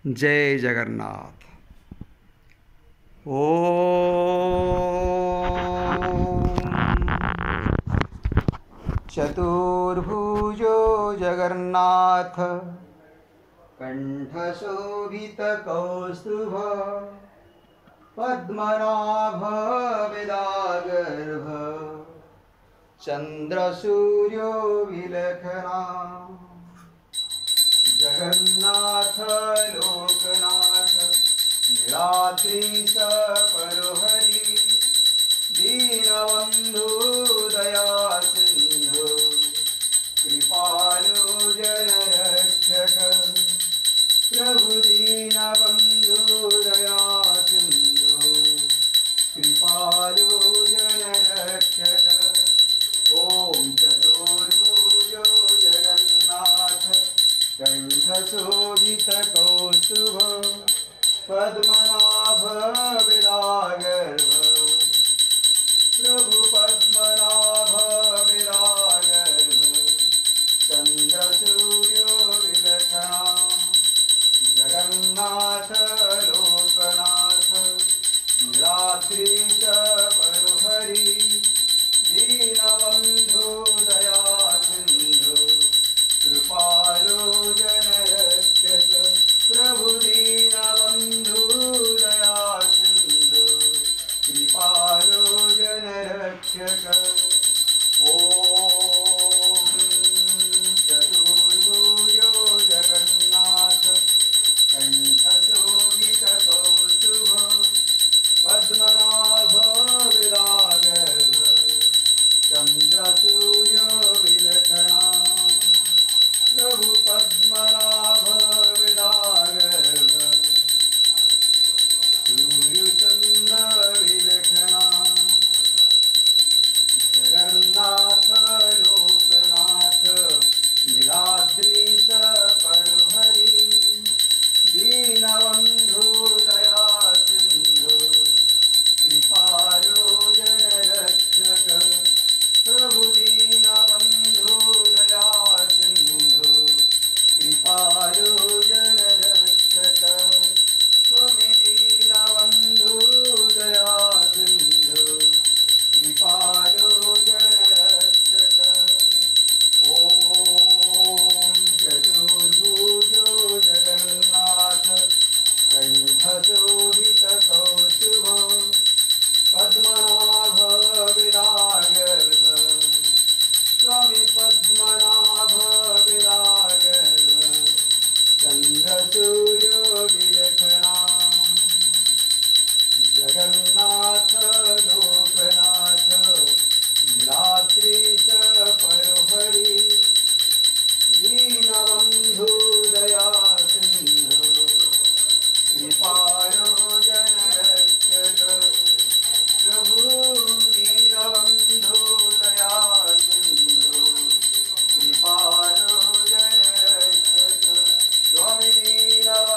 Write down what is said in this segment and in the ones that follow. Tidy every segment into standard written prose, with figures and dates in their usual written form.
जय जगन्नाथ। ओ चतुर्भुजो जगन्नाथ कंठशोभितकौस्तुभ पद्मनाभ वेदागर्भ चंद्रसूर्यो विलक्षणा जगन्नाथ लोकनाथ नीलाद्रीश परोहरि दीनबन्धु दया सिन्धु कृपालु जनरक्षक प्रभु दीनबन्धु दया सिन्धु कृपालु जनरक्षक। ओम चतुर्भुजो जगन्नाथ कंठशोभितकौस्तुभ पद्मनाभ वेदागर्भ प्रभु पद्मनाभ वेदागर्भ चन्द्रसूर्यो विलक्षणा जगन्नाथ लोकनाथ नीलाद्रीश परोहरि दीनबन्धु दया सिन्धु कृपालो जनरक्षक प्रभु दीनबन्धु दया सिन्धु कृपालो जनरक्षक। ओम चतुर्भुजो जगन्नाथ कंठशोभितकौस्तुभ पद्मनाभ वेदागर्भ चन्द्रसूर्यो विलक्षणा प्रभु पद्मनाभ वेदागर्भ सूर्यचन्द्र विलक्षणा जगन्नाथ लोकनाथ नीलाद्रीश परोहरि दीनबन्धु दया सिन्धु कृपालो जनरक्षक प्रभु दीनबन्धु दया सिन्धु कृपालो जनरक्षक स्वामी दीनबन्धु दया सिन्धु कृपालो जनरक्षक। ओम चतुर्भुजो जगन्नाथ कंठशोभितकौस्तुभ पद्मनाभ वेदागर्भ स्वामी पद्मनाभ वेदागर्भ चन्द्रसूर्यो विलक्षणा जगन्नाथ लोकनाथ नीलाद्रीश परोहरि दीनबन्धु दया सिन्धु कृपालो जनरक्षक प्रभु दीनबन्धु दया सिन्धु कृपालो जनरक्षक स्वामी दीनबन्धु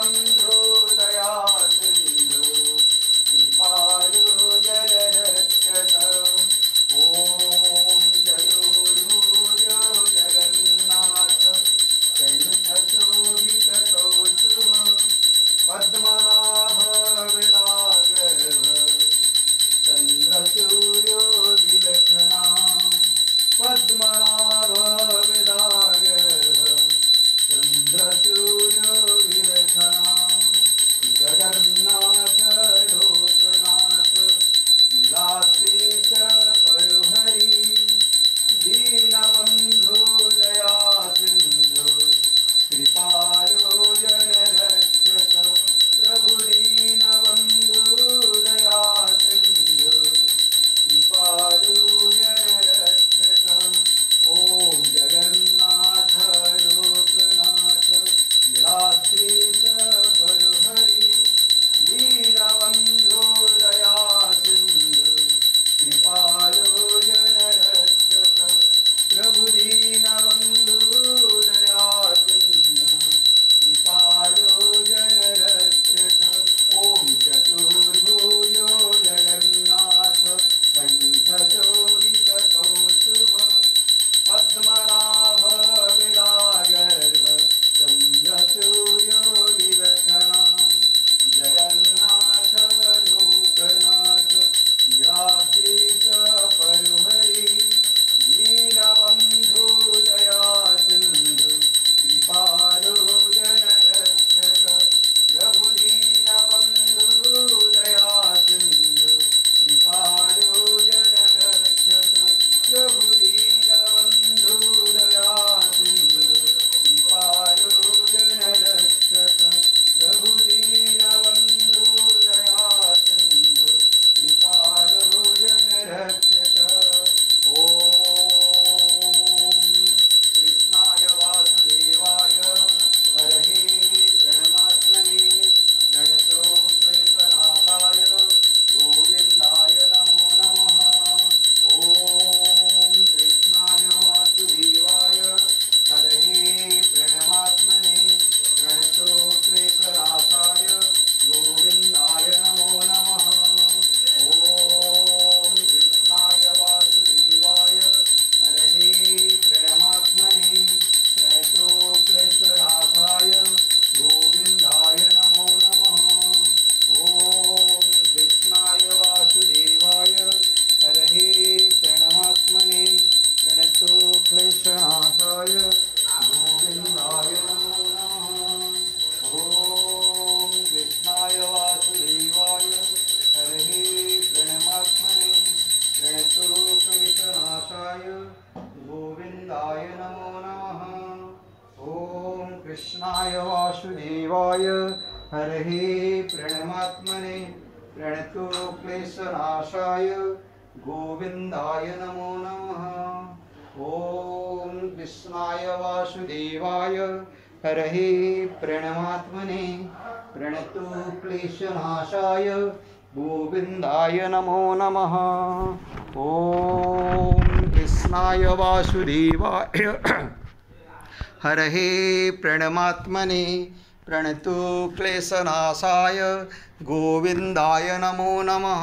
वासुदेवाय हरये प्रणमात्मने प्रणतो क्लेशनाशाय गोविन्दाय नमो नमः। ॐ कृष्णाय वासुदेवाय हरये प्रणमात्मने प्रणतो क्लेशनाशाय गोविन्दाय नमो नमः। ॐ कृष्णाय वासुदेवाय हरये प्रणमात्मने प्रणतो क्लेशनाशाय गोविन्दाय नमो नमः।